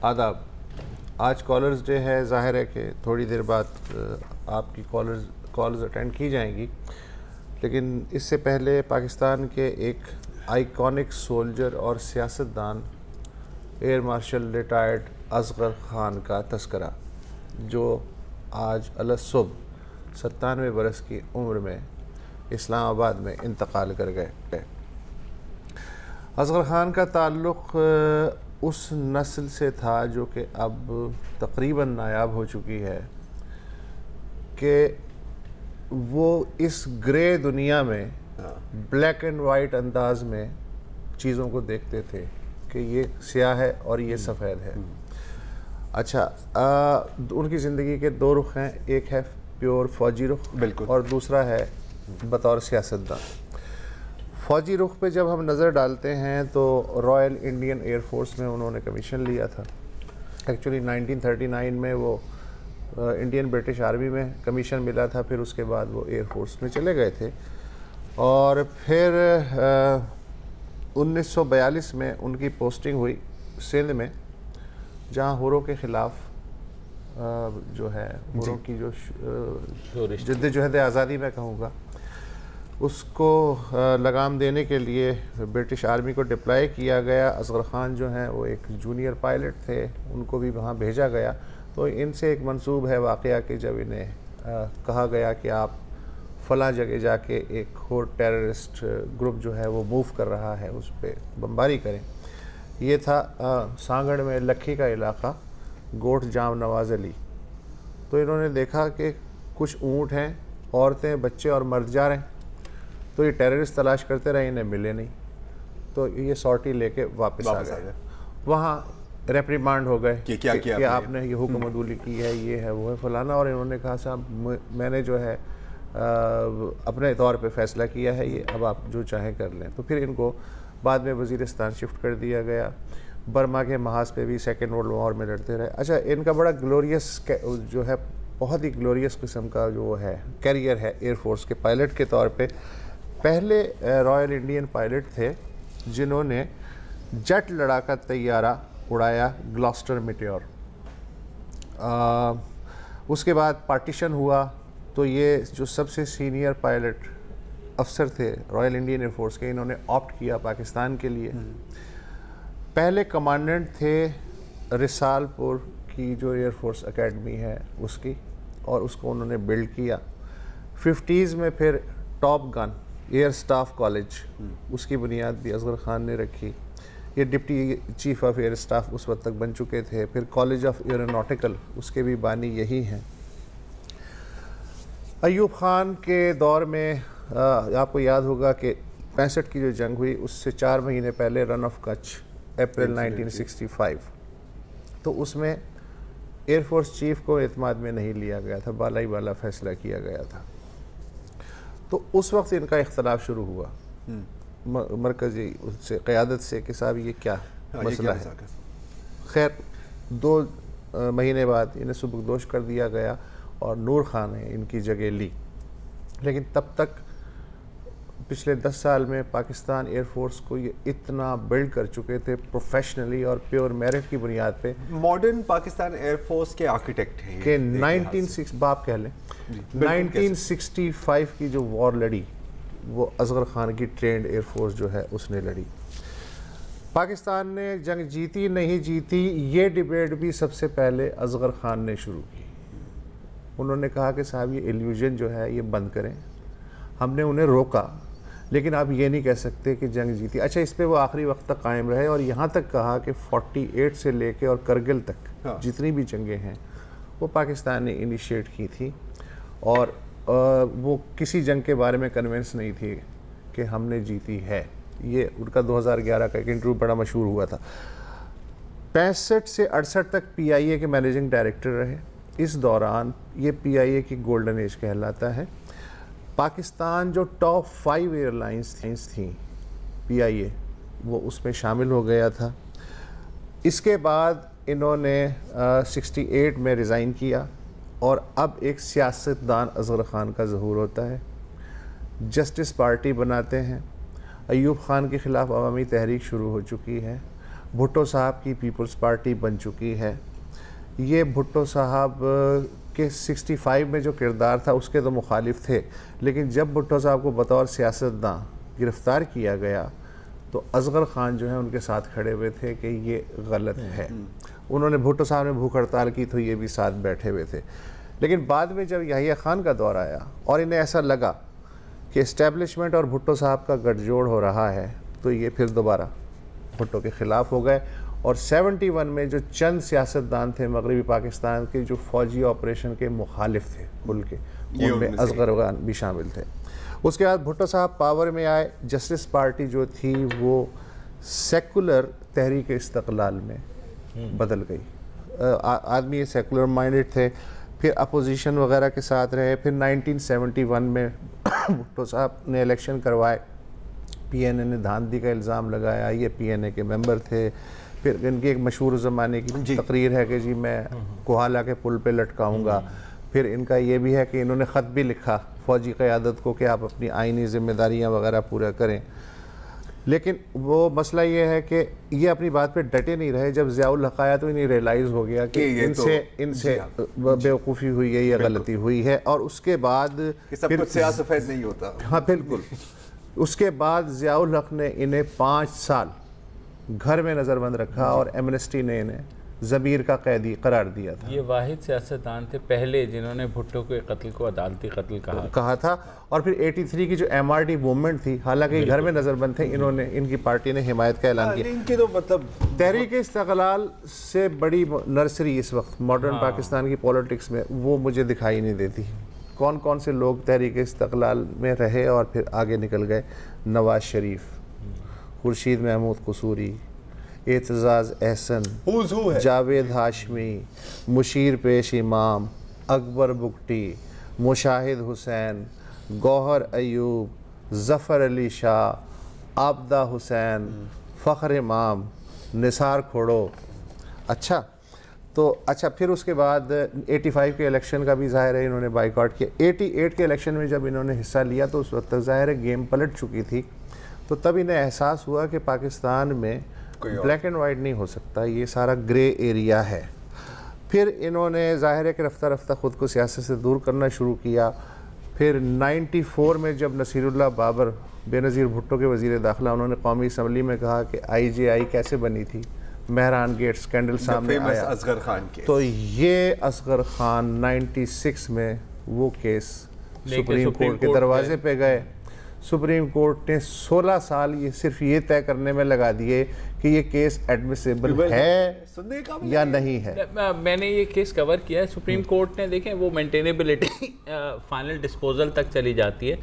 आदाब। आज callers day है, ज़ाहिर है कि थोड़ी देर बाद आपकी कॉल्स अटेंड की जाएंगी, लेकिन इससे पहले पाकिस्तान के एक आइकॉनिक सोल्जर और सियासतदान air marshal retired Asghar Khan का तस्करा, जो आज अलसुबह 97 बरस की उम्र में इस्लामाबाद में इंतकाल कर गए। असगर ख़ान का ताल्लुक़ उस नस्ल से था जो कि अब तकरीबन नायाब हो चुकी है कि वो इस ग्रे दुनिया में ब्लैक एंड वाइट अंदाज में चीज़ों को देखते थे कि ये स्याह है और ये सफ़ेद है। अच्छा, उनकी ज़िंदगी के दो रुख हैं, एक है प्योर फ़ौजी रुख, बिल्कुल, और दूसरा है बतौर सियासतदान। फ़ौजी रुख पे जब हम नज़र डालते हैं तो रॉयल इंडियन एयर फोर्स में उन्होंने कमीशन लिया था। एक्चुअली 1939 में वो इंडियन ब्रिटिश आर्मी में कमीशन मिला था, फिर उसके बाद वो एयर फोर्स में चले गए थे और फिर 1942 में उनकी पोस्टिंग हुई सिंध में, जहाँ हुरों के ख़िलाफ़ जो है हुरों की जो जद्दोजहद आज़ादी मैं कहूँगा उसको लगाम देने के लिए ब्रिटिश आर्मी को डिप्लॉय किया गया। असगर ख़ान जो हैं वो एक जूनियर पायलट थे, उनको भी वहाँ भेजा गया। तो इनसे एक मंसूब है वाक़या कि जब इन्हें कहा गया कि आप फ़लाँ जगह जाके एक और टेररिस्ट ग्रुप जो है वो मूव कर रहा है उस पर बमबारी करें। ये था सांगड़ में लखी का इलाक़ा, गोठ जाम नवाज़ अली। तो इन्होंने देखा कि कुछ ऊँट हैं, औरतें, बच्चे और मर्द जा रहे हैं, तो ये टेररिस्ट तलाश करते रहे, इन्हें मिले नहीं, तो ये सॉर्टी लेके वापस आ गए। वहाँ रेप्रिमांड हो गए कि क्या किया आपने ये हुक्म अदूली की है, ये है वो है फलाना। और इन्होंने कहा साहब मैंने जो है अपने तौर पे फ़ैसला किया है, ये अब आप जो चाहें कर लें। तो फिर इनको बाद में वज़ीरिस्तान शिफ्ट कर दिया गया। बर्मा के महाज पे भी सेकेंड वर्ल्ड वॉर में लड़ते रहे। अच्छा, इनका बड़ा ग्लोरियस जो है, बहुत ही ग्लोरियस किस्म का जो है कैरियर है एयर फोर्स के पायलट के तौर पे। पहले रॉयल इंडियन पायलट थे जिन्होंने जेट लड़ाका तैयारा उड़ाया, ग्लॉस्टर मिटियोर। उसके बाद पार्टीशन हुआ तो ये जो सबसे सीनियर पायलट अफसर थे रॉयल इंडियन एयर फोर्स के, इन्होंने ऑप्ट किया पाकिस्तान के लिए। पहले कमांडेंट थे रिसालपुर की जो एयर फोर्स एकेडमी है उसकी, और उसको उन्होंने बिल्ड किया। 50s में फिर top gun air staff college, उसकी बुनियाद भी असगर ख़ान ने रखी। ये deputy chief of air staff उस वक्त तक बन चुके थे। फिर कॉलेज ऑफ एरोनॉटिकल, उसके भी बानी यही हैं। अयूब ख़ान के दौर में आपको याद होगा कि 65 की जो जंग हुई उससे 4 महीने पहले रन ऑफ कच्छ, अप्रैल 1965, तो उसमें एयरफोर्स चीफ को एतमाद में नहीं लिया गया था, बाला ही बाला फैसला किया गया था। तो उस वक्त इनका इख्तलाफ शुरू हुआ मरकज़ी उससे, क़यादत से, कि साहब ये क्या मसला है। खैर 2 महीने बाद इन्हें सुबकदोश कर दिया गया और नूर ख़ान ने इनकी जगह ली। लेकिन तब तक पिछले 10 साल में पाकिस्तान एयर फोर्स को ये इतना बिल्ड कर चुके थे प्रोफेशनली और प्योर मेरिट की बुनियाद पे। मॉडर्न पाकिस्तान एयर फोर्स के आर्किटेक्ट हैं कि 1960 बाप कह लें 1965 की जो वॉर लड़ी वो असगर ख़ान की ट्रेंड एयर फोर्स जो है उसने लड़ी। पाकिस्तान ने जंग जीती नहीं जीती, ये डिबेट भी सबसे पहले असगर ख़ान ने शुरू की। उन्होंने कहा कि साहब ये इल्यूजन जो है ये बंद करें। हमने उन्हें रोका, लेकिन आप ये नहीं कह सकते कि जंग जीती। अच्छा, इस पे वो आखिरी वक्त तक कायम रहे और यहाँ तक कहा कि 48 से लेके और करगिल तक जितनी भी जंगें हैं वो पाकिस्तान ने इनिशिएट की थी, और वो किसी जंग के बारे में कन्विंस नहीं थी कि हमने जीती है। ये उनका 2011 का एक इंटरव्यू बड़ा मशहूर हुआ था। 65 से 68 तक PIA के मैनेजिंग डायरेक्टर रहे। इस दौरान ये PIA की गोल्डन एज कहलाता है। पाकिस्तान जो टॉप 5 एयरलाइंस थी PIA, वो उसमें शामिल हो गया था। इसके बाद इन्होंने 68 में रिज़ाइन किया और अब एक सियासतदान असगर ख़ान का ज़हूर होता है। जस्टिस पार्टी बनाते हैं। अयूब ख़ान के ख़िलाफ़ अवामी तहरीक शुरू हो चुकी है। भुट्टो साहब की पीपल्स पार्टी बन चुकी है। ये भुट्टो साहब के 65 में जो किरदार था उसके तो मुखालिफ थे, लेकिन जब भुट्टो साहब को बतौर सियासतदान गिरफ़्तार किया गया तो असगर खान जो है उनके साथ खड़े हुए थे कि ये गलत है। उन्होंने भुट्टो साहब ने भूख हड़ताल की तो ये भी साथ बैठे हुए थे। लेकिन बाद में जब याहिया खान का दौर आया और इन्हें ऐसा लगा कि इस्टेब्लिशमेंट और भुट्टो साहब का गठजोड़ हो रहा है, तो ये फिर दोबारा भुट्टो के ख़िलाफ़ हो गए। और 71 में जो चंद सियासतदान थे मगरबी पाकिस्तान के जो फ़ौजी ऑपरेशन के मुखालिफ थे खुल के, उनमें असगर खान भी शामिल थे। उसके बाद भुट्टो साहब पावर में आए, जस्टिस पार्टी जो थी वो सेकुलर तहरीक इस्तक़लाल में बदल गई। आदमी सेकुलर माइंडेड थे, फिर अपोजिशन वगैरह के साथ रहे। फिर 1971 में भुट्टो साहब ने इलेक्शन करवाए, पीएनए ने धांधली का इल्ज़ाम लगाया, ये पीएनए के मेंबर थे। फिर इनकी एक मशहूर ज़माने की तकरीर है कि जी मैं कोहाला के पुल पे लटकाऊंगा। फिर इनका ये भी है कि इन्होंने ख़त भी लिखा फ़ौजी क़यादत को कि आप अपनी आइनी ज़िम्मेदारियाँ वगैरह पूरा करें। लेकिन वो मसला ये है कि ये अपनी बात पे डटे नहीं रहे। जब ज़ियाउल हक़ आया तो इन्हें रियलाइज़ हो गया कि इनसे बेवकूफ़ी हुई है या गलती हुई है। और उसके बाद सब कुछ स्याह सफ़ेद नहीं होता। हाँ बिल्कुल। उसके बाद ज़ियाउल हक़ ने इन्हें 5 साल घर में नज़रबंद रखा और एमनेस्टी ने इन्हें ज़मीर का कैदी करार दिया था। ये वाहिद सियासतदान थे पहले जिन्होंने भुट्टो के कत्ल को अदालती कत्ल कहा था। और फिर 83 की जो MRD मूवमेंट थी, हालांकि घर में नज़रबंद थे, इन्होंने, इनकी पार्टी ने हिमायत का ऐलान किया। इनकी तो मतलब तहरीक इस्तक़लाल से बड़ी नर्सरी इस वक्त मॉडर्न पाकिस्तान की पॉलिटिक्स में वो मुझे दिखाई नहीं देती। कौन कौन से लोग तहरीक इस्तक़लाल में रहे और फिर आगे निकल गए? नवाज शरीफ, खुर्शीद महमूद कसूरी, एतजाज़ एहसन, जावेद हाशमी, मुशीर पेश इमाम, अकबर बुगटी, मुशाहिद हुसैन, गौहर अयूब, ज़फ़र अली शाह, आबदा हुसैन, फ़ख्र इमाम, निसार खोड़ो। अच्छा फिर उसके बाद 85 के इलेक्शन का भी ज़ाहिर है इन्होंने बाइकआउट किया। 88 के इलेक्शन में जब इन्होंने हिस्सा लिया तो उस वक्त ज़ाहिर है गेम पलट चुकी थी। तो तब इन्हें एहसास हुआ कि पाकिस्तान में ब्लैक एंड वाइट नहीं हो सकता, ये सारा ग्रे एरिया है। फिर इन्होंने ज़ाहिर है कि रफ्ता रफ्ता ख़ुद को सियासत से दूर करना शुरू किया। फिर 94 में जब नसीरुल्लाह बाबर बेनज़ीर भुट्टो के वज़ीर दाखिला, उन्होंने कौमी असम्बली में कहा कि IJI कैसे बनी थी, मेहरान गेट स्कैंडल सामने आया, असगर खान केस। तो ये असगर खान 96 में वो केस सुप्रीम कोर्ट के दरवाजे पे गए। सुप्रीम कोर्ट ने 16 साल ये सिर्फ ये तय करने में लगा दिए कि ये केस एडमिसिबल है या नहीं है। मैंने ये केस कवर किया है। सुप्रीम कोर्ट ने, देखें, वो मेंटेनेबिलिटी फाइनल डिस्पोजल तक चली जाती है,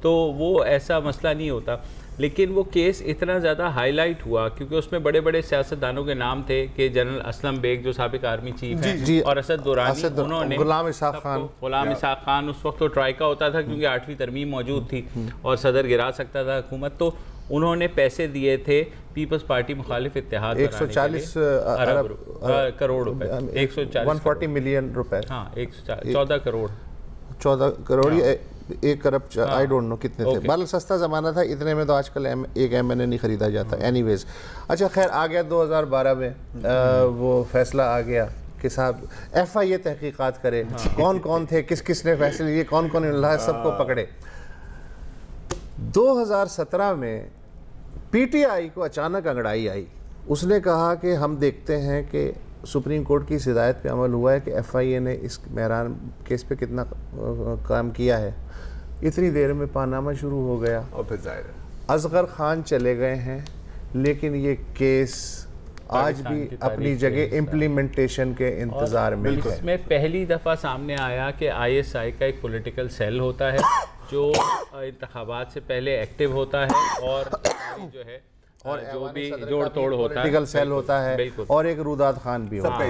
तो वो ऐसा मसला नहीं होता। लेकिन वो केस इतना ज़्यादा हाईलाइट हुआ क्योंकि उसमें बड़े बड़े सियासतदानों के नाम थे कि जनरल असलम बेग जो साबिक आर्मी चीफ हैं, और असद दुरानी, उन्होंने गुलाम इसाक खान, उस वक्त तो ट्राइका होता था क्योंकि 8वीं तरमीम मौजूद थी और सदर गिरा सकता था हुकूमत, तो उन्होंने पैसे दिए थे पीपल्स पार्टी मुखालिफ इत्तेहाद 140 करोड़ रुपए, 140 मिलियन रुपए, हाँ 14 करोड़ या 1 अरब, आई डोंट नो कितने थे। बल्कि सस्ता ज़माना था, इतने में तो आजकल एक MNA नहीं ख़रीदा जाता। एनीवेज, अच्छा खैर आ गया 2012 में वो फैसला आ गया कि साहब FIA तहकीकात करे, कौन कौन थे, किस किस ने फैसले लिए, कौन कौन सबको पकड़े। 2017 में PTI को अचानक अंगड़ाई आई। उसने कहा कि हम देखते हैं कि सुप्रीम कोर्ट की इस हिदायत पे अमल हुआ है कि FIA ने इस मेहरान केस पे कितना काम किया है। इतनी देर में पानामा शुरू हो गया और फिर जाहिर असगर खान चले गए हैं, लेकिन ये केस आज भी अपनी जगह इम्प्लीमेंटेशन के इंतज़ार में है। इसमें पहली दफ़ा सामने आया कि ISI का एक पॉलिटिकल सेल होता है जो इंतखाबात से पहले एक्टिव होता है और जो है और जो भी जोड़ तोड़ होता है, पॉलिटिकल सेल होता है, और एक रुदाद खान भी होता है।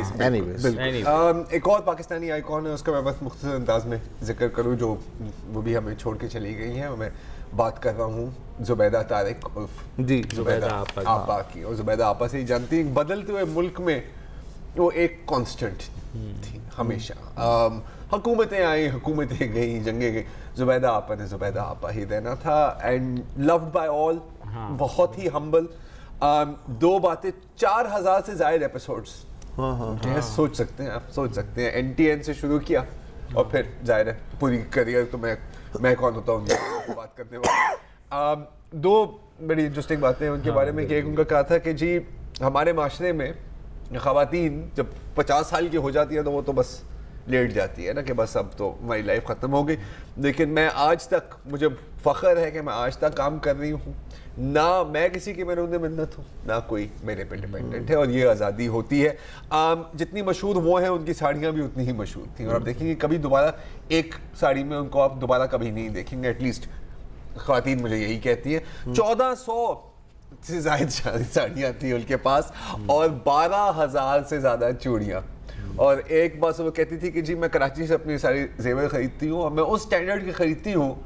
एक और पाकिस्तानी आइकॉन है, उसका मैं बस मुख्तसर अंदाज में जिक्र करूँ, जो वो भी हमें छोड़ के चली गई हैं। मैं बात कर रहा हूँ जुबैदा तारिक जी, जुबैदा आपा की। और जुबैदा आपा से ही जानती हैं, बदलते हुए मुल्क में वो एक कांस्टेंट थी हमेशा। हुकूमतें आई, हुकूमतें गई, जंगें गई, जुबैदा आपा ने जुबैदा आपा ही देना था। एंड लव्ड बाय ऑल, बहुत ही हम्बल। दो बातें, 4000 से ज्यादा एपिसोड्स। हाँ, सोच सकते हैं आप, सोच सकते हैं NTN से शुरू किया और फिर जाहिर है पूरी करियर तो मैं कौन होता हूँ बात करने वाला। दो बड़ी इंटरेस्टिंग बातें उनके बारे में कि एक उनका कहा था कि जी हमारे माशरे में ख़वातीन जब 50 साल की हो जाती है तो वो तो बस लेट जाती है ना कि बस अब तो हमारी लाइफ ख़त्म हो गई, लेकिन मैं आज तक, मुझे फ़ख्र है कि मैं आज तक काम कर रही हूँ, ना मैं किसी की मरूद मिन्नत हूँ ना कोई मेरे पे डिपेंडेंट है, और ये आज़ादी होती है। जितनी मशहूर वो हैं उनकी साड़ियाँ भी उतनी ही मशहूर थी, और आप देखेंगे कभी दोबारा एक साड़ी में उनको आप दोबारा कभी नहीं देखेंगे, एटलीस्ट ख़वातीन मुझे यही कहती हैं। 1400 से ज़्यादा साड़ियाँ थी उनके पास और 12,000 से ज़्यादा चूड़ियाँ। और एक बात वो कहती थी कि जी मैं कराची से अपनी सारी जेवर खरीदती हूँ और मैं उस स्टैंडर्ड की खरीदती हूँ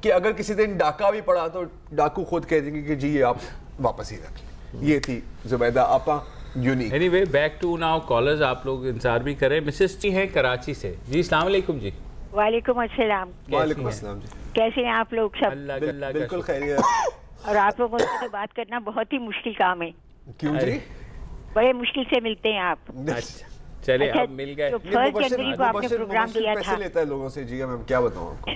कि अगर किसी दिन डाका भी पड़ा तो डाकू खुद कह देंगे कि जी ये आप वापस ही रख लें। ये थी Zubaida Apa unique. Anyway back to now callers, आप लोग इंतजार भी करें। मिसेस टी हैं कराची से जी, अस्सलाम वालेकुम जी। वालेकुम अस्सलाम। वालेकुम अस्सलाम जी, कैसे हैं आप लोग सब? अल्लाह बिल्कुल खैरियत। और आप लोगों से तो बात करना बहुत ही मुश्किल काम है। क्यों जी? बड़े मुश्किल से मिलते हैं आप। अच्छा चले अच्छा, अब मिल गए। तो 1 जनवरी को आपने प्रोग्राम किया था, पैसे लेता है लोगों से जी, मैं क्या बताऊं आपको।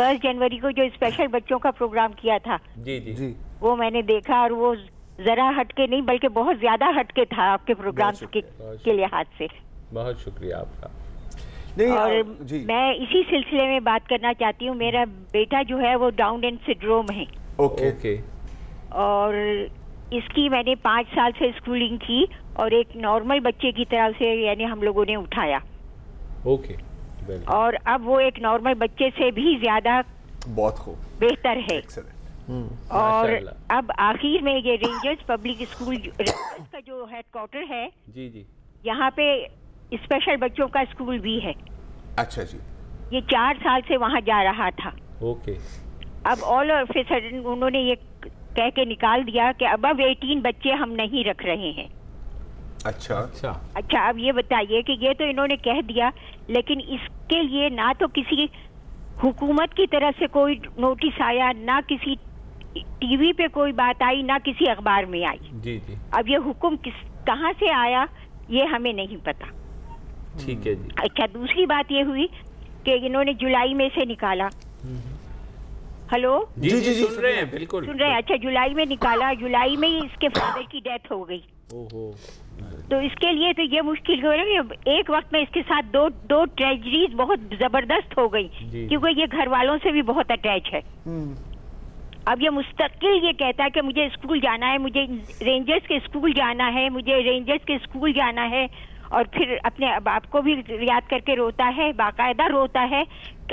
1 जनवरी को जो स्पेशल बच्चों का प्रोग्राम किया था जी जी जी, वो मैंने देखा, और वो जरा हटके नहीं बल्कि बहुत ज्यादा हटके था आपके प्रोग्राम के लिहाज से। बहुत शुक्रिया आपका। नहीं, और जी मैं इसी सिलसिले में बात करना चाहती हूँ। मेरा बेटा जो है वो डाउन सिंड्रोम है, ओके। और इसकी मैंने 5 साल से स्कूलिंग की और एक नॉर्मल बच्चे की तरह से यानी हम लोगों ने उठाया। ओके, और अब वो एक नॉर्मल बच्चे से भी ज्यादा बहुत खूब, बेहतर है। और माशाल्लाह। अब आखिर में ये रेंजर्स पब्लिक स्कूल रेंजर्स का जो हेडक्वार्टर है जी जी, यहाँ पे स्पेशल बच्चों का स्कूल भी है। अच्छा जी। ये 4 साल से वहाँ जा रहा था। ओके। अब ऑल ऑफ ए सडन उन्होंने ये कह के निकाल दिया कि अबव 18 बच्चे हम नहीं रख रहे हैं। अच्छा अच्छा, अब ये बताइए कि ये तो इन्होंने कह दिया, लेकिन इसके लिए ना तो किसी हुकूमत की तरफ से कोई नोटिस आया, ना किसी टीवी पे कोई बात आई, ना किसी अखबार में आई। जी जी, अब ये हुक्म कहाँ से आया ये हमें नहीं पता। ठीक है जी। अच्छा, दूसरी बात ये हुई कि इन्होंने जुलाई में से निकाला। हेलो जी जी, सुन रहे हैं, बिल्कुल सुन रहे हैं। अच्छा, जुलाई में निकाला, जुलाई में ही इसके फादर की डेथ हो गई। ओहो, तो इसके लिए तो ये मुश्किल हो रही है। एक वक्त में इसके साथ दो ट्रेजेडीज बहुत जबरदस्त हो गई, क्योंकि ये घर वालों से भी बहुत अटैच है। अब ये मुस्तकिल ये कहता है कि मुझे स्कूल जाना है, मुझे रेंजर्स के स्कूल जाना है, मुझे रेंजर्स के स्कूल जाना है, और फिर अपने बाप को भी याद करके रोता है, बाकायदा रोता है।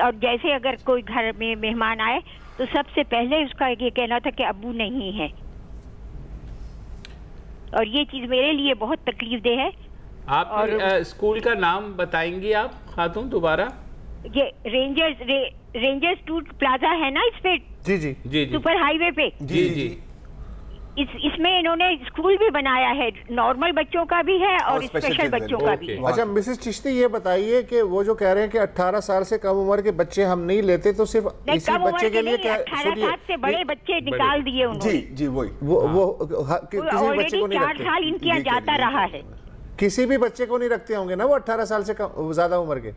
और जैसे अगर कोई घर में मेहमान आए तो सबसे पहले उसका ये कहना था कि अब्बू नहीं है, और ये चीज मेरे लिए बहुत तकलीफ दे है। आप और स्कूल का नाम बताएंगी आप खातून दोबारा? ये रेंजर्स टूट प्लाजा है ना, इस पे जी जी जी, सुपर हाईवे पे। जी जी, इसमें इन्होंने स्कूल भी बनाया है, नॉर्मल बच्चों का भी है और स्पेशल बच्चों का भी है। अच्छा मिसेस चिश्ती, ये बताइए कि वो जो कह रहे हैं कि 18 साल से कम उम्र के बच्चे हम नहीं लेते, तो सिर्फ इसी बच्चे के लिए क्या? 18 साल से बड़े बच्चे निकाल दिए उन्होंने। जी जी, वही वो किसी भी बच्चे को नहीं 4 रखते। साल इनके यहाँ जाता रहा है। किसी भी बच्चे को नहीं रखते होंगे ना वो 18 साल से ज्यादा उम्र के।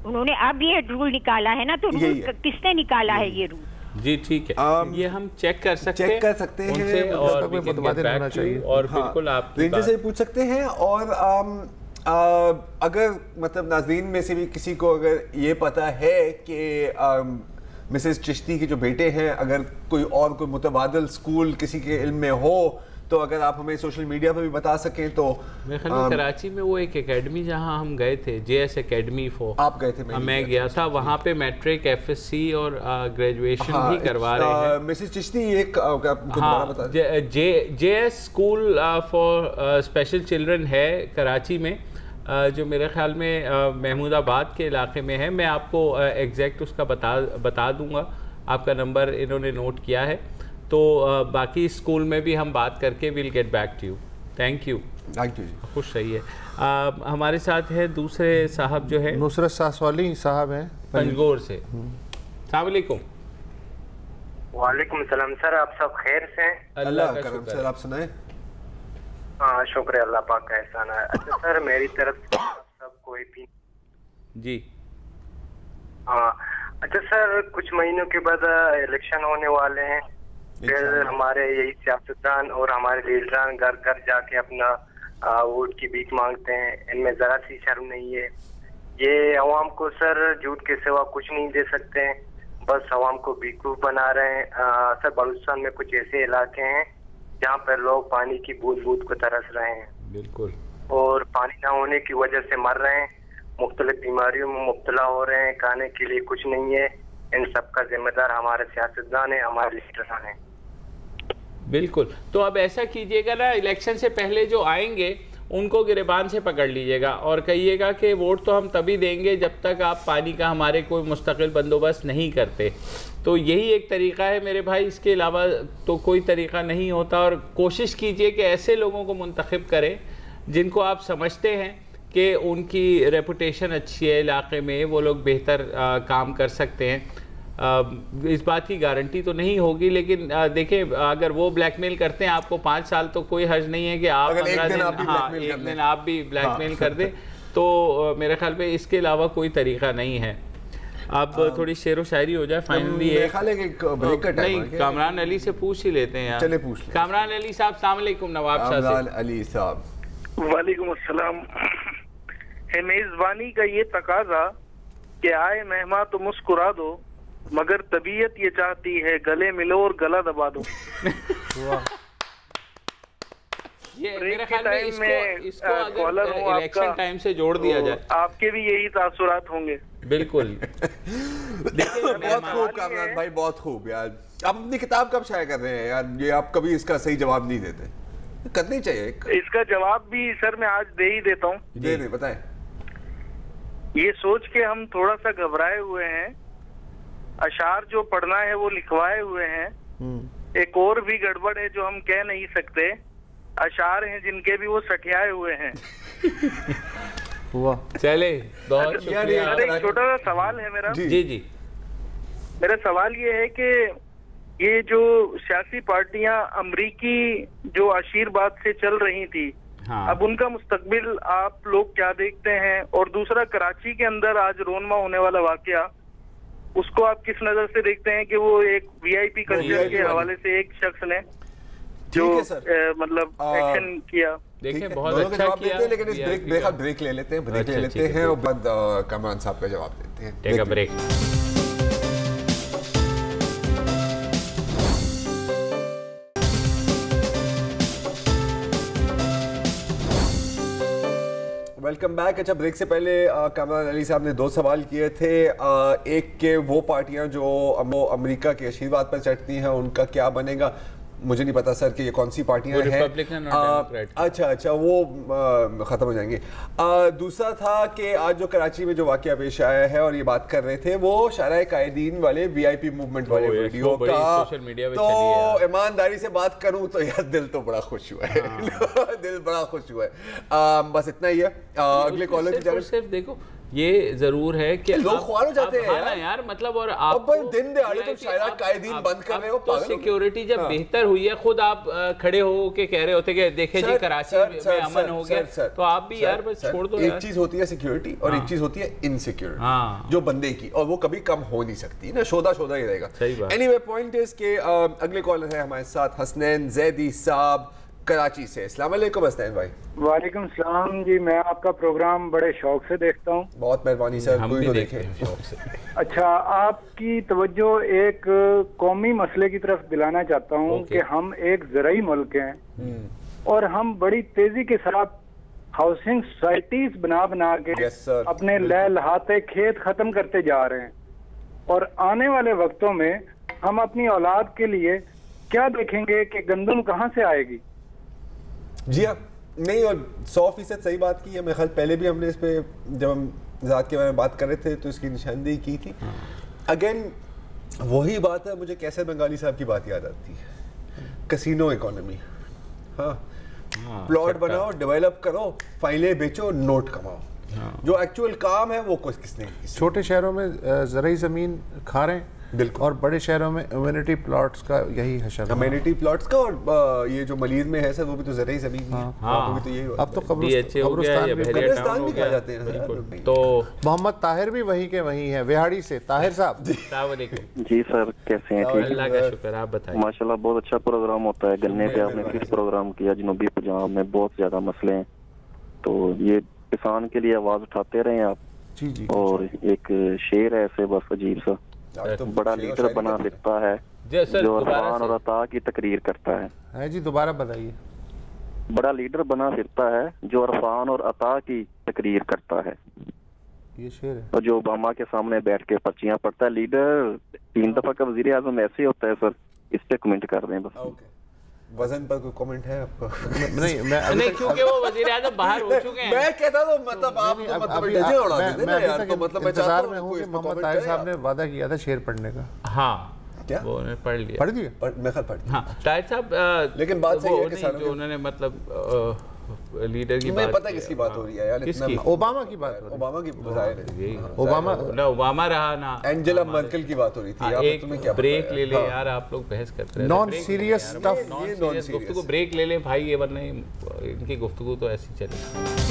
उन्होंने अब ये रूल निकाला है ना, तो रूल किसने निकाला है ये रूल? जी ठीक है, ये हम चेक कर सकते हैं उनसे, और बिल्कुल आप रेंजर से पूछ सकते हैं। और अगर मतलब नाज़रीन में से भी किसी को अगर ये पता है कि मिसेस चिश्ती के जो बेटे हैं, अगर कोई और कोई मुतबादल स्कूल किसी के इल्म में हो, तो अगर आप हमें सोशल मीडिया पर भी बता सकें। तो मेरे ख्याल में कराची में वो एक एकेडमी जहां हम गए थे, JS एकेडमी फॉर, आप गए थे? मैं गया था वहां पे, मैट्रिक, FSC और ग्रेजुएशन भी करवा रहे हैं। मिसेस चिश्ती एक बता JS school for special children है कराची में, जो मेरे ख्याल में महमूदाबाद के इलाके में है। मैं आपको एग्जैक्ट उसका बता दूंगा, आपका नंबर इन्होंने नोट किया है। तो बाकी स्कूल में भी हम बात करके will get back to you. Thank you जी, खुश रहिए। हमारे साथ है दूसरे साहब जो है नुसरत सासवाली साहब हैं पंजगोर से। अस्सलाम वालेकुम। वालेकुम सलाम सर, आप सब खैर से हैं? अल्लाह का करम सर, आप सुनाए? हाँ शुक्र है, अल्लाह पाक का एहसान है। अच्छा सर, मेरी तरफ से सब कोई भी जी। हाँ अच्छा सर, कुछ महीनों के बाद इलेक्शन होने वाले हैं, फिर हमारे यही सियासतदान और हमारे लीडरान घर घर जाके अपना वोट की भीख मांगते हैं। इनमें जरा सी शर्म नहीं है। ये अवाम को सर झूठ के सिवा कुछ नहीं दे सकते हैं, बस अवाम को बेवकूफ बना रहे हैं। सर बलूचिस्तान में कुछ ऐसे इलाके हैं जहाँ पर लोग पानी की बूंद बूंद को तरस रहे हैं, बिल्कुल, और पानी ना होने की वजह से मर रहे हैं, मुख्तलिफ बीमारियों में मुब्तला हो रहे हैं, खाने के लिए कुछ नहीं है। इन सब का जिम्मेदार हमारे सियासतदान है, हमारे लीडरान है। बिल्कुल। तो अब ऐसा कीजिएगा ना, इलेक्शन से पहले जो आएंगे उनको गिरबान से पकड़ लीजिएगा और कहिएगा कि वोट तो हम तभी देंगे जब तक आप पानी का हमारे कोई मुस्तकिल बंदोबस्त नहीं करते। तो यही एक तरीक़ा है मेरे भाई, इसके अलावा तो कोई तरीक़ा नहीं होता। और कोशिश कीजिए कि ऐसे लोगों को मुंतखब करें जिनको आप समझते हैं कि उनकी रेपुटेशन अच्छी है इलाके में, वो लोग बेहतर काम कर सकते हैं। इस बात की गारंटी तो नहीं होगी, लेकिन देखिए अगर वो ब्लैकमेल करते हैं आपको 5 साल, तो कोई हर्ज नहीं है कि आप 15 दिन एक दिन आप भी ब्लैकमेल कर दें। तो मेरे ख्याल पे इसके अलावा कोई तरीका नहीं है। अब थोड़ी शेर व शायरी हो जाए फाइनली। नहीं, कामरान अली से पूछ ही लेते हैं यार। चले पूछ। कामरान अली साहब, अस्सलाम वालेकुम। नवाब शाह अली साहब, वालेकुम अस्सलाम। है मेजबानी का ये तकाजा कि आए मेहमान तो मुस्कुरा दो, मगर तबीयत ये चाहती है गले मिलो और गला दबा दो। ये मेरे ख्याल में इसको अगर इलेक्शन टाइम से जोड़ दिया जाए, आपके भी यही तासुरात होंगे। बिल्कुल। बहुत खूब कामरान भाई, बहुत खूब यार। आप अपनी किताब कब शाया कर रहे हैं यार? ये आप कभी इसका सही जवाब नहीं देते, करनी चाहिए। इसका जवाब भी सर मैं आज दे ही देता हूँ। दे दे, बताएं। ये सोच के हम थोड़ा सा घबराए हुए हैं, अशार जो पढ़ना है वो लिखवाए हुए हैं। एक और भी गड़बड़ है जो हम कह नहीं सकते, अशार हैं जिनके भी वो सठियाए हुए हैं। चले, बहुत शुक्रिया। एक छोटा सा सवाल है मेरा। जी जी। मेरा सवाल ये है कि ये जो सियासी पार्टियां अमरीकी जो आशीर्वाद से चल रही थी, हाँ। अब उनका मुस्तकबिल आप लोग क्या देखते हैं? और दूसरा, कराची के अंदर आज रोनमा होने वाला वाकया, उसको आप किस नजर से देखते हैं कि वो एक वीआईपी कल्चर के हवाले से एक शख्स ने जो मतलब एक्शन किया? देखिए बहुत अच्छा किया, लेकिन इस ब्रेक ले लेते हैं और बाद कामरान साहब का जवाब देते हैं। Take a break. Welcome back. अच्छा, ब्रेक से पहले कामरान अली साहब ने 2 सवाल किए थे। एक के वो पार्टियां जो अमेरिका के आशीर्वाद पर चढ़ती हैं उनका क्या बनेगा, मुझे नहीं पता सर कि ये कौन सी पार्टियां हैं। अच्छा वो खत्म हो जाएंगे। दूसरा था कि आज जो कराची में जो वाकया पेश आया है और ये बात कर रहे थे वो शाराए कायदीन वाले वीआईपी मूवमेंट वाले वीडियो का, सोशल मीडिया पे तो ईमानदारी से बात करूं तो यार दिल तो बड़ा खुश हुआ है। दिल बड़ा खुश हुआ है। बस इतना ही है। अगले कॉलर की तरफ सिर्फ देखो, ये जरूर है कि लोग ख्वार हो जाते हैं यार, मतलब। और आप दिन दिहाड़े तो शायरा कायदीन बंद कर रहे हो, तो सिक्योरिटी जब बेहतर हुई है, खुद आप खड़े हो के कह रहे होते कि देखे जी कराची में अमन हो गया, तो आप भी यार बस छोड़ दो। एक चीज होती है सिक्योरिटी और एक चीज होती है इनसिक्योरिटी जो बंदे की, और वो कभी कम हो नहीं सकती ना, शोदा ही रहेगा। एनीवे, पॉइंट इज के अगले कॉलर है हमारे साथ हसनैन जैदी साहब कराची से। अस्सलाम वालेकुम हसनैन भाई। वालेकुम सलाम जी, मैं आपका प्रोग्राम बड़े शौक से देखता हूँ। बहुत मेहरबानी सर, हम भी देखें शौक से। अच्छा, आपकी तवज्जो एक कौमी मसले की तरफ दिलाना चाहता हूँ कि हम एक ज़राई मुल्क हैं और हम बड़ी तेजी के साथ हाउसिंग सोसाइटीज बना के अपने लहलहाते खेत खत्म करते जा रहे हैं, और आने वाले वक्तों में हम अपनी औलाद के लिए क्या देखेंगे कि गंदम कहाँ से आएगी? जी हाँ, नहीं, और 100% सही बात की है। मेरे ख्याल पहले भी हमने इस पे जब हम ज़ात के बारे में बात कर रहे थे तो इसकी निशानदेही की थी। अगेन वही बात है, मुझे कैसर बंगाली साहब की बात याद आती है, कैसीनो इकोनॉमी। हाँ, प्लॉट बनाओ, डेवलप करो, फाइलें बेचो, नोट कमाओ। जो एक्चुअल काम है वो किसने? छोटे शहरों में ज़राई ज़मीन खा रहे हैं बिल्कुल। और बड़े शहरों में अम्यूनिटी प्लॉट्स का यही हशर है। अम्यूनिटी प्लॉट्स का, और ये जो मलीद में है सर वो भी तो ज़रूरी ज़मीन है। वो भी तो यही अब तो कब्रिस्तान भी कहा जाते हैं। तो मोहम्मद ताहिर भी वही के वही है, विहाड़ी से। ताहिर साहब जी सर, कैसे हैं? ठीक, अल्लाह का शुक्र, आप बताइए। माशाल्लाह बहुत अच्छा प्रोग्राम होता है। गन्ने पे आपने फिर प्रोग्राम किया, जनूबी पंजाब में बहुत ज्यादा मसले हैं, तो ये किसान के लिए आवाज उठाते रहे आप। जी। और एक शेर है ऐसे बस अजीब सा, बड़ा लीडर बना फिरता है जो अरफान और अता की तकरीर करता है। जी दोबारा बताइए। बड़ा लीडर बना फिरता है जो अरफान और अता की तकरीर करता है। ये शेर है। और जो ओबामा के सामने बैठ के पर्चियां पढ़ता है। लीडर 3 दफा का वजीर आजम ऐसे ही होता है सर। इस पे कमेंट कर दें बस। वजन पर कोई कमेंट है आपको? नहीं, क्योंकि वो वजीर आजम बाहर हो चुके हैं। मैं कहता तो मतलब आप तो मतलब डजे उड़ा देते ना यार, तो मतलब मैं चाहता हूं कि मोहम्मद ताहिर साहब ने वादा किया था शेर पढ़ने का। हाँ, क्या वो उन्होंने पढ़ दिया। मैं खैर पढ़ दिया। हाँ, ताहिर साहब, लेकिन बात सही है कि जो उन्होंने मतलब लीडर की बात, पता किसकी बात हो रही है यार? किसकी? ओबामा की बात हो रही है। ओबामा की बजाय ओबामा रहा ना, एंजेला मर्केल की बात हो रही थी। एक ब्रेक ले ले यार, आप लोग बहस करते हैं। Non serious stuff, non serious गुफ्तगू, ब्रेक ले ले भाई, ये वरना इनकी गुफ्तगू तो ऐसी चलेगी।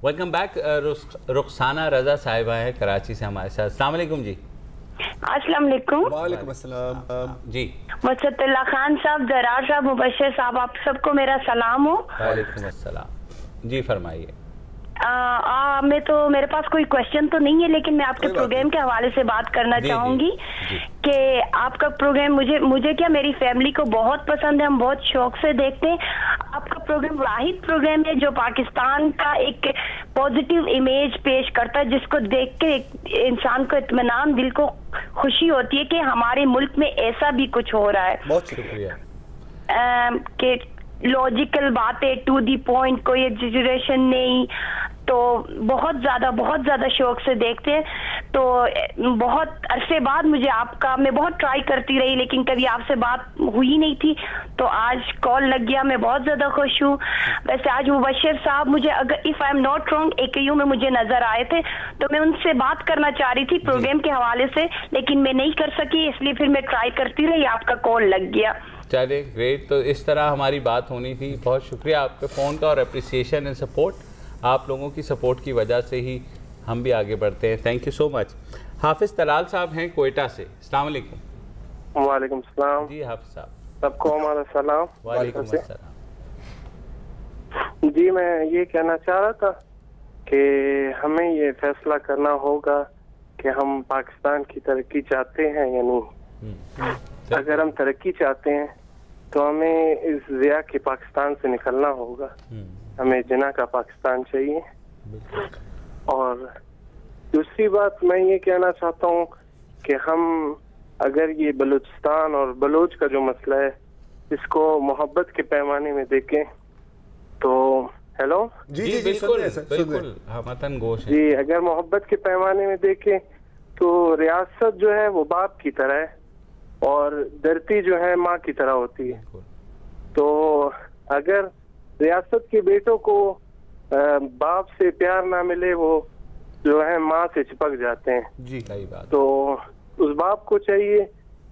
Welcome back. रुखसाना रजा साहिबा है कराची से हमारे साथ। अस्सलाम वालेकुम जी। अस्सलाम वालेकुम। वालेकुम अस्सलाम जी। मसदुल्ला खान साहब, दरार साहब, मुबश्शिर साहब, आप सबको मेरा सलाम हो। वालेकुम अस्सलाम जी, फरमाइए। मैं तो, मेरे पास कोई क्वेश्चन तो नहीं है, लेकिन मैं आपके प्रोग्राम के हवाले से बात करना चाहूंगी कि आपका प्रोग्राम मुझे क्या, मेरी फैमिली को बहुत पसंद है, हम बहुत शौक से देखते हैं। आपका प्रोग्राम वाहिद प्रोग्राम है जो पाकिस्तान का एक पॉजिटिव इमेज पेश करता है, जिसको देख के इंसान को इत्मीनान, दिल को खुशी होती है कि हमारे मुल्क में ऐसा भी कुछ हो रहा है। बहुत शुक्रिया। कि लॉजिकल बातें, टू दी पॉइंट, कोई एग्जैजरेशन नहीं, तो बहुत ज्यादा शौक से देखते हैं। तो बहुत अरसे बाद मुझे आपका, मैं बहुत ट्राई करती रही लेकिन कभी आपसे बात हुई नहीं थी, तो आज कॉल लग गया। मैं बहुत ज्यादा खुश हूँ। वैसे आज मुबश्शिर साहब मुझे, अगर if I am not wrong, AKU में मुझे नजर आए थे, तो मैं उनसे बात करना चाह रही थी प्रोग्राम के हवाले से, लेकिन मैं नहीं कर सकी, इसलिए फिर मैं ट्राई करती रही, आपका कॉल लग गया। चलिए ग्रेट, तो इस तरह हमारी बात होनी थी। बहुत शुक्रिया आपके फ़ोन का और अप्रिसिएशन एंड सपोर्ट। आप लोगों की सपोर्ट की वजह से ही हम भी आगे बढ़ते हैं। Thank you so much. हाफिज़ तलाल साहब हैं कोयटा से। अस्सलाम वालेकुम। वालेकुम सलाम जी हाफिज़ साहब, सबको हमारा सलाम। वालेकुम अस्सलाम। जी मैं ये कहना चाह रहा था कि हमें ये फैसला करना होगा कि हम पाकिस्तान की तरक्की चाहते हैं या नहीं। अगर हम तरक्की चाहते हैं तो हमें इस ज़िया के पाकिस्तान से निकलना होगा। हमें जिना का पाकिस्तान चाहिए। और दूसरी बात मैं ये कहना चाहता हूँ कि हम अगर ये बलूचिस्तान और बलोच का जो मसला है, इसको मोहब्बत के पैमाने में देखें तो, हेलो जी बिल्कुल हमतन गोश है जी, अगर मोहब्बत के पैमाने में देखें तो रियासत जो है वो बाप की तरह है और धरती जो है माँ की तरह होती है। तो अगर रियासत के बेटों को बाप से प्यार ना मिले, वो जो है माँ से चिपक जाते हैं। जी सही बात। तो उस बाप को चाहिए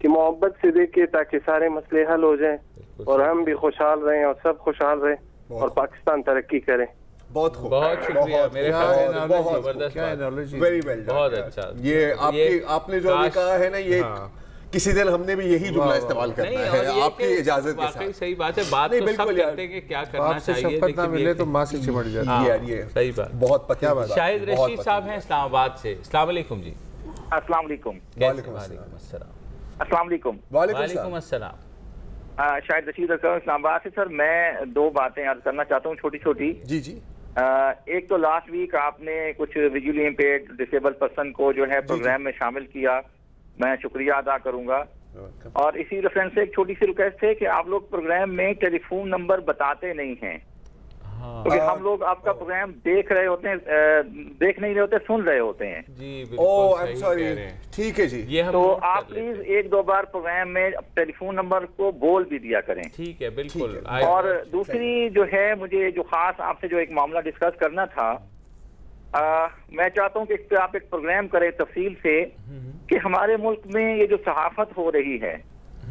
कि मोहब्बत से देखे ताकि सारे मसले हल हो जाएं और हम भी खुशहाल रहें और सब खुशहाल रहें और पाकिस्तान तरक्की करें। बहुत शुक्रिया। मेरे ख्याल में जबरदस्त, वेरी वेल, बहुत अच्छा। ये आपने जो अभी कहा है ना, ये किसी दिन हमने भी यही जुमला इस्तेमाल करना है आपकी इजाजत के साथ। सही बात है। बात तो सब करते हैं कि क्या करना चाहिए, लेकिन मिले तो माँ से चिमट जाती है यार। ये सही बात, बहुत पक्का बात। शाहिद रशीद साहब हैं इस्लामाबाद से। अस्सलाम वालेकुम जी। अस्सलाम वालेकुम। वालेकुम अस्सलाम। अस्सलाम वालेकुम। वालेकुम अस्सलाम। शाहिद रशीद इस्लामाबाद से। सर मैं दो बातें अर्ज करना चाहता हूँ, छोटी छोटी। जी जी। एक तो लास्ट वीक आपने कुछ विजुअली इम्पेयर्ड डिसेबल पर्सन को जो है प्रोग्राम में शामिल किया, मैं शुक्रिया अदा करूंगा। और इसी रेफरेंस से एक छोटी सी रिक्वेस्ट है कि आप लोग प्रोग्राम में टेलीफोन नंबर बताते नहीं हैं। क्योंकि हम लोग आपका प्रोग्राम देख रहे होते हैं, देख नहीं रहे होते, सुन रहे होते हैं जी। ओह आई एम सॉरी, ठीक है जी। ये तो आप प्लीज एक दो बार प्रोग्राम में टेलीफोन नंबर को बोल भी दिया करें। ठीक है, बिल्कुल। और दूसरी जो है, मुझे जो खास आपसे जो एक मामला डिस्कस करना था, मैं चाहता हूँ कि इस पे आप एक प्रोग्राम करें तफसील से कि हमारे मुल्क में ये जो सहाफत हो रही है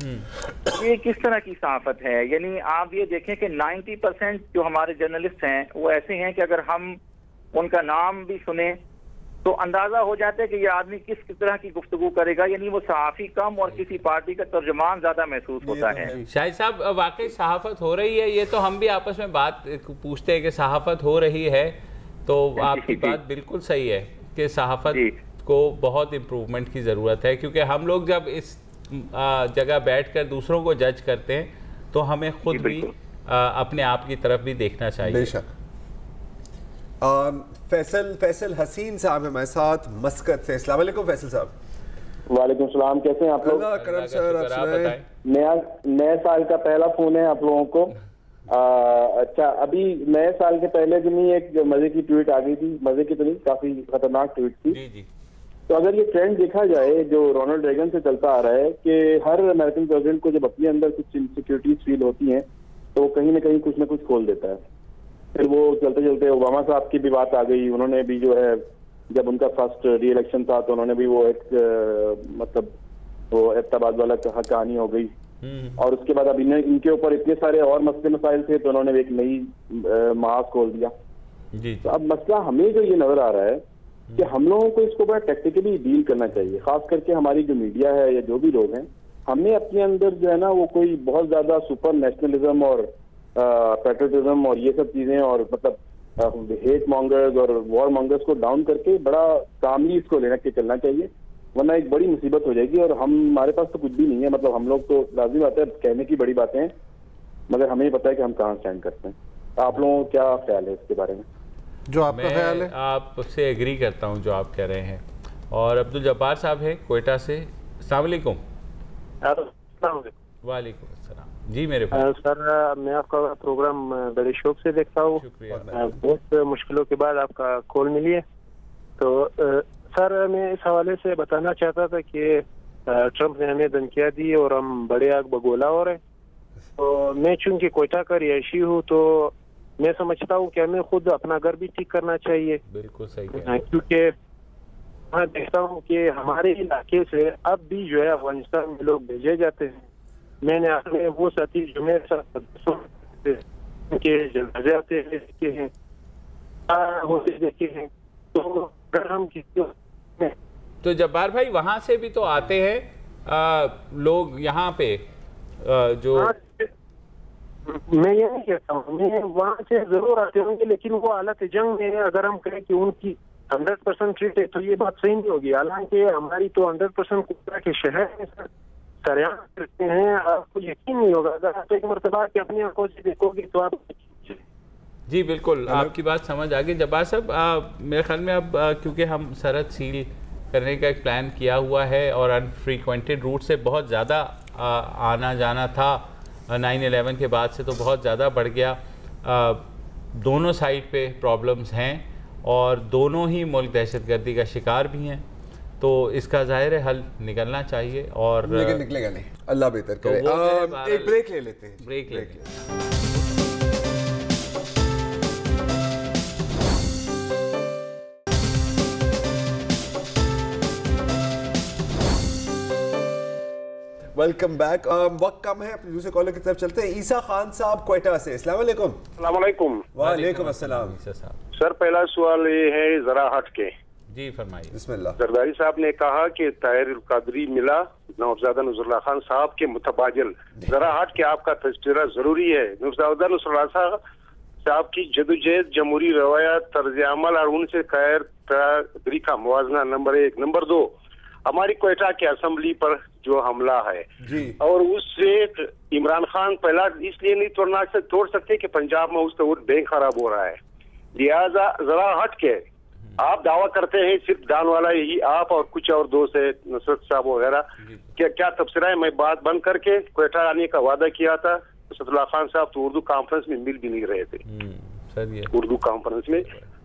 ये किस तरह की सहाफत है। यानी आप ये देखें कि 90% जो हमारे जर्नलिस्ट हैं वो ऐसे हैं कि अगर हम उनका नाम भी सुने तो अंदाजा हो जाता है कि ये आदमी किस तरह की गुफ्तगू करेगा। यानी वो सहाफी कम और किसी पार्टी का तर्जुमान ज्यादा महसूस होता है। शाहिद साहब, वाकई सहाफत हो रही है, ये तो हम भी आपस में बात पूछते हैं कि सहाफत हो रही है, तो आपकी बात बिल्कुल सही है कि सहाफत को बहुत इम्प्रूवमेंट की ज़रूरत है, क्योंकि हम लोग जब इस जगह बैठकर दूसरों को जज करते हैं तो हमें खुद भी अपने आप की तरफ भी देखना चाहिए। बेशक। फैसल हसीन साहब हमारे साथ मस्कत से। अस्सलाम वालेकुम फैसल साहब। वालेकुम सलाम, कैसे हैं आप लोग? करम सर, आप नया साल का पहला फोन है आप लोगों को। अच्छा, अभी नए साल के पहले दिन ही एक मजे की ट्वीट आ गई थी, मजे की तो नहीं, काफी खतरनाक ट्वीट थी। जी जी। तो अगर ये ट्रेंड देखा जाए जो रोनाल्ड रेगन से चलता आ रहा है कि हर अमेरिकन प्रेसिडेंट को जब अपने अंदर कुछ इनसिक्योरिटीज फील होती हैं तो कहीं ना कहीं कुछ ना कुछ खोल देता है। फिर वो चलते चलते ओबामा साहब की भी बात आ गई। उन्होंने भी जो है, जब उनका फर्स्ट री इलेक्शन था तो उन्होंने भी वो एक मतलब वो एतबाद वाला कहानी हो गई। और उसके बाद अब इनके ऊपर इतने सारे और मसले मसाइल थे तो उन्होंने एक नई महाज खोल दिया। तो अब मसला हमें जो ये नजर आ रहा है कि हम लोगों को इसको बड़ा टेक्निकली डील करना चाहिए, खास करके हमारी जो मीडिया है या जो भी लोग हैं, हमें अपने अंदर जो है ना वो कोई बहुत ज्यादा सुपर नेशनलिज्म और पैट्रियटिज्म और ये सब चीजें और मतलब हेट मॉन्गर्स और वॉर मॉन्गर्स को डाउन करके बड़ा कामली इसको लेना के चलना चाहिए, वरना एक बड़ी मुसीबत हो जाएगी। और हमारे पास तो कुछ भी नहीं है, मतलब हम लोग तो लाजिमी बात है कहने की बड़ी बातें हैं, मगर हमें पता है कि हम कहाँ स्टैंड करते हैं। आप लोगों का क्या ख्याल है इसके बारे में? जो आपका ख्याल है? आपसे एग्री करता हूं जो आप कह रहे हैं। और अब्दुल जब्बार साहब है कोयटा से। अस्सलाम वालेकुम। वालेकुम अस्सलाम जी। मेरे सर, मैं आपका प्रोग्राम बड़े शौक से देखता हूँ, बहुत मुश्किलों के बाद आपका कॉल मिली है। तो सर, मैं इस हवाले से बताना चाहता था कि ट्रंप ने हमें धमकियाँ दी और हम बड़े आग बगोला हो रहे। तो मैं चूंकि कोयटा का रिहायशी हूँ तो मैं समझता हूँ कि हमें खुद अपना घर भी ठीक करना चाहिए। बिल्कुल सही, क्योंकि मैं देखता हूँ कि हमारे इलाके से अब भी जो है अफगानिस्तान में लोग भेजे जाते हैं। मैंने अपने वो साथी जो मेरे साथ उनके जनाजे आते हैं देखे हैं, तो अगर हम तो जब्बार भाई वहाँ से भी तो आते हैं लोग यहाँ पे जो मैं ये नहीं कहता हूँ, मैं वहाँ से जरूर आते होंगे, लेकिन वो हालत जंग में अगर हम कहें कि उनकी 100% ट्रीट है तो ये बात सही नहीं होगी। हालांकि हमारी तो 100% कोयटा के शहर में सरेआम करते हैं, आपको यकीन नहीं होगा अगर आप एक मरतबा के अपनी आंखों से देखोगे तो आप। जी बिल्कुल, आपकी बात समझ आ गई जब्बार साहब। मेरे ख्याल में अब क्योंकि हम सरहद सील करने का एक प्लान किया हुआ है और अनफ्रीक्वेंटेड रूट से बहुत ज़्यादा आना जाना था 9/11 के बाद से तो बहुत ज़्यादा बढ़ गया। दोनों साइड पे प्रॉब्लम्स हैं और दोनों ही मुल्क दहशतगर्दी का शिकार भी हैं, तो इसका ज़ाहिर है हल निकलना चाहिए। और लेकिन निकलेगा नहीं, अल्लाह बेहतर करे। एक ब्रेक ले लेते हैं। ब्रेक ले लेते हैं। Welcome back. वक्त कम है, अपने दूसरे कॉलर की तरफ चलते हैं। ईसा खान साहब क्वेटा से। अस्सलाम वालेकुम। अस्सलाम वालेकुम। वालेकुम अस्सलाम। सर, पहला सवाल ये है जरा हट के। जी फरमाइए। बिस्मिल्लाह। जरदारी साहब ने कहा कि ताहिर कादरी मिला नौफज़ादा नज़रुल्लाह खान साहब के मुतबादिल। जरा हट के आपका तज़किरा जरूरी है। नौफज़ादा नज़रुल्लाह साहब की जदोजहद, जमहूरी रवायत, तर्ज अमल और उनसे खैर कादरी का मुवाजना नंबर 1। नंबर 2, हमारी कोयटा के असेंबली पर जो हमला है जी, और उससे इमरान खान पहला इसलिए नहीं तोड़ सकते कि पंजाब में उसका वोट बैंक खराब हो रहा है, लिहाजा जरा हट के आप दावा करते हैं सिर्फ दान वाला यही आप और कुछ और दोस्त है नुसरत साहब वगैरह, क्या तबसरा है? मैं बात बंद करके कोयटा आने का वादा किया था। असदुल्लाह खान साहब तो उर्दू कॉन्फ्रेंस में मिल भी नहीं रहे थे। सर ये उर्दू कॉन्फ्रेंस में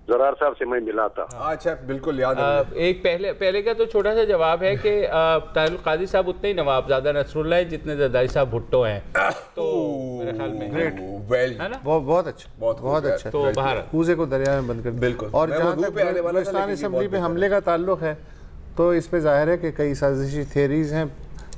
जरार साहब से मैं मिला था। अच्छा, बिल्कुल याद है। एक पहले का तो छोटा सा जवाब है कि तारुल कादी साहब उतने ही नवाब ज़्यादा नसरुल्लाह है जितने जरदारी साहब भुट्टो हैं, तो मेरे ख्याल में ग्रेट, वेल, है ना, बहुत अच्छा, बहुत अच्छा। तो बाहर कूजे को दरिया में बंद कर, बिल्कुल। और जहाँ तक बलूचिस्तान असेंबली पे हमले का ताल्लुक है तो इस पे जाहिर है कि कई साजिशी थेरीज हैं।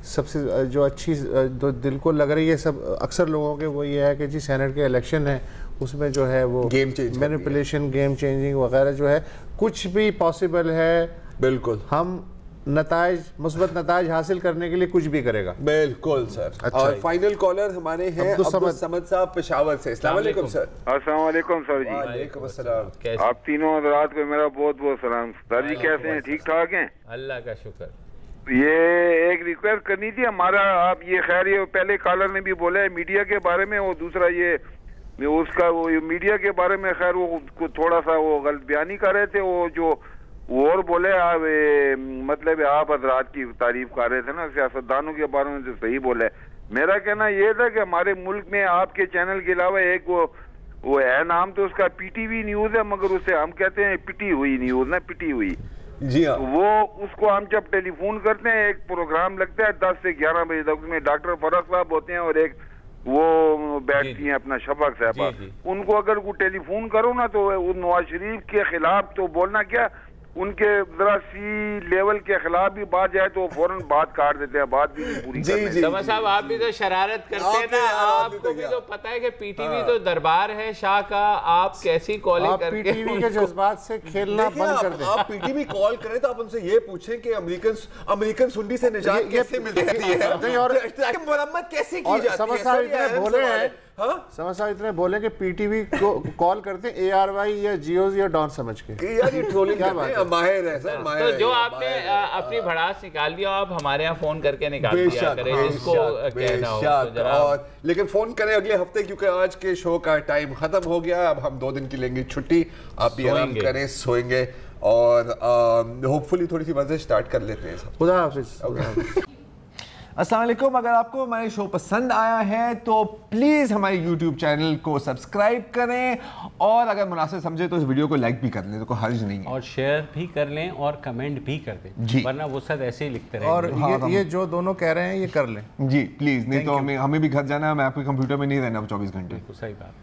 सबसे जो अच्छी जो दिल को लग रही है सब अक्सर लोगों के वो ये है कि जी सेनेट के इलेक्शन है, उसमें जो है वो game change manipulation, game changing वगैरह जो है कुछ भी पॉसिबल है। बिल्कुल, हम मुस्बत नताइज हासिल करने के लिए कुछ भी करेगा। बिल्कुल सर। अच्छा, और फाइनल कॉलर हमारे हैं अब्दुल समद साहब पेशावर से। अस्सलाम वालेकुम सर। अस्सलाम वालेकुम सर जी। वालेकुम अस्सलाम। आप तीनों हज़रात को मेरा बहुत बहुत सलाम। सर जी कैसे हैं, ठीक ठाक हैं? अल्लाह का शुक्र। ये एक रिक्वेस्ट करनी थी हमारा, आप ये खैर ये पहले कॉलर ने भी बोला है मीडिया के बारे में, वो दूसरा ये उसका वो मीडिया के बारे में खैर वो थोड़ा सा वो गलत बयानी कर रहे थे, वो जो वो और बोले आप मतलब आप हजरात की तारीफ कर रहे थे ना सियासतदानों के बारे में, तो सही बोले। मेरा कहना ये था कि हमारे मुल्क में आपके चैनल के अलावा एक वो है, नाम तो उसका PTV न्यूज है, मगर उसे हम कहते हैं पिटी हुई न्यूज ना, पिटी हुई। जी हाँ। वो उसको हम जब टेलीफोन करते हैं, एक प्रोग्राम लगता है 10 से 11 बजे तक, उसमें डॉक्टर फरज साहब होते हैं और एक वो बैठती हैं अपना शफक साहबा। उनको अगर वो टेलीफोन करो ना तो नवाज शरीफ के खिलाफ तो बोलना क्या, उनके जरा सी लेवल के खिलाफ भी बात जाए तो फौरन बात काट देते हैं, बात भी नहीं पूरी करते। समझ साहब आप भी तो शरारत करते हैं ना, आपको भी तो पता है कि PTV तो दरबार है शाह का, आप कैसी कॉलिंग करके PTV के जज्बात से खेलना बंद कर दें। आप PTV कॉल करें तो आप उनसे ये पूछें कि अमेरिकन सुंडी से निजात कैसे मिलती है और मरम्मत कैसे की जाती है। समझ साहब इतने बोले हैं, समझ साहब इतने बोले कि PTV को कॉल करते हैं ARY या जियोज या डॉन समझ के। यार ये ट्रोलिंग क्या बात है, माहिर है सर, माहिर है। तो जो आपने अपनी भड़ास निकाल दिया, आप हमारे यहाँ फोन करके निकाल दिया करें जिसको कहना हो। और लेकिन फोन करें अगले हफ्ते, क्योंकि आज के शो का टाइम खत्म हो गया। अब हम 2 दिन की लेंगे छुट्टी, आप भी आराम करें, सोएंगे और होपफुली थोड़ी सी मजे स्टार्ट कर लेते हैं। खुदा हाफिज। अस्सलाम वालेकुम। अगर आपको हमारे शो पसंद आया है तो प्लीज़ हमारे YouTube चैनल को सब्सक्राइब करें, और अगर मुनासिब समझे तो इस वीडियो को लाइक भी कर लें, तो कोई हर्ज नहीं है, और शेयर भी कर लें और कमेंट भी कर दें, वरना वो सब ऐसे ही लिखते रहेंगे। और ये जो दोनों कह रहे हैं ये कर लें जी प्लीज़, नहीं तो हमें भी घर जाना है, मैं आपके कंप्यूटर में नहीं रहना 24 घंटे। सही बात।